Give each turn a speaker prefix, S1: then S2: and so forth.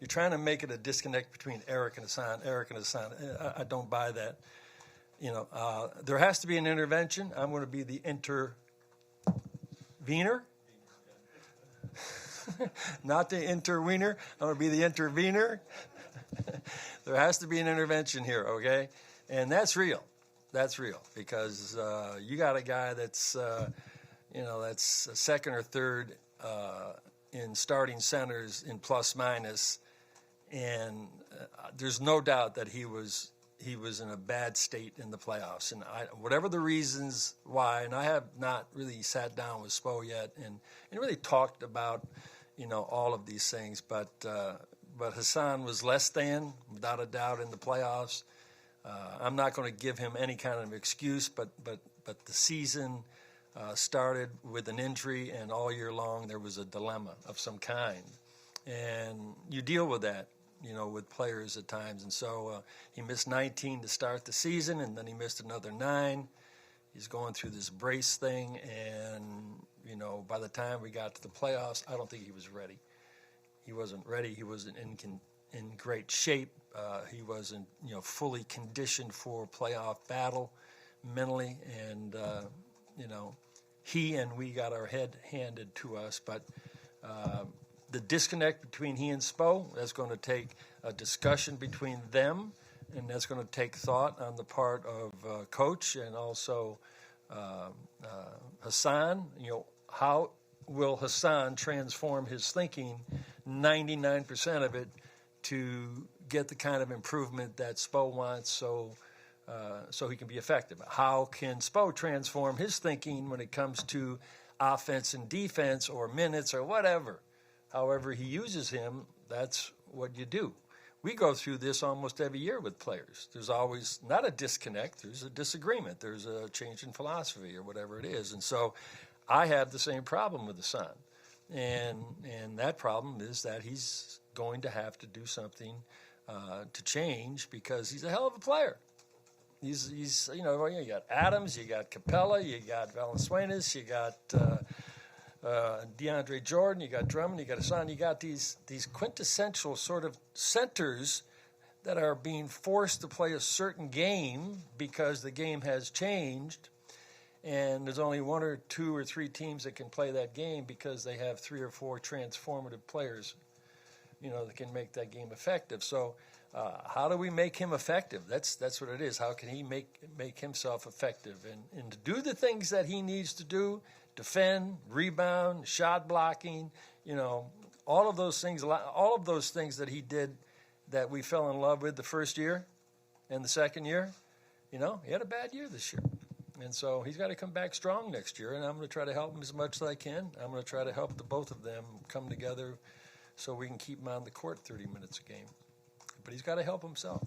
S1: You're trying to make it a disconnect between Eric and Hassan. I don't buy that. There has to be an intervention. I'm going to be the intervener. Not the intervener. I'm going to be the intervener. There has to be an intervention here, okay? And that's real. That's real because you got a guy that's, that's a second or third in starting centers in plus minus, and there's no doubt that he was in a bad state in the playoffs. And whatever the reasons why, and I have not really sat down with Spo yet and really talked about, all of these things. But Hassan was less than, without a doubt, in the playoffs. I'm not going to give him any kind of excuse, but the season started with an injury, and all year long there was a dilemma of some kind. And you deal with that, with players at times. And so he missed 19 to start the season, and then he missed another 9. He's going through this brace thing, and, by the time we got to the playoffs, I don't think he was ready. He wasn't ready. He wasn't in great shape. He wasn't, fully conditioned for playoff battle mentally, and, he and we got our head handed to us. But the disconnect between he and Spo, that's going to take a discussion between them, and that's going to take thought on the part of Coach and also Hassan. How will Hassan transform his thinking, 99% of it, to get the kind of improvement that Spo wants so he can be effective? How can Spo transform his thinking when it comes to offense and defense or minutes or whatever? However he uses him, that's what you do. We go through this almost every year with players. There's always not a disconnect. There's a disagreement. There's a change in philosophy or whatever it is. And so I have the same problem with Hassan. And that problem is that he's going to have to do something to change because he's a hell of a player. He's you got Adams, you got Capella, you got Valanciunas, you got DeAndre Jordan, you got Drummond, you got Hassan, you got these quintessential sort of centers that are being forced to play a certain game because the game has changed, and there's only 1 or 2 or 3 teams that can play that game because they have 3 or 4 transformative players, that can make that game effective. So how do we make him effective? That's what it is. How can he make himself effective? And to do the things that he needs to do, defend, rebound, shot blocking, all of those things that he did that we fell in love with the first year and the second year, he had a bad year this year. And so he's got to come back strong next year, and I'm going to try to help him as much as I can. I'm going to try to help the both of them come together so we can keep him on the court 30 minutes a game. But he's got to help himself.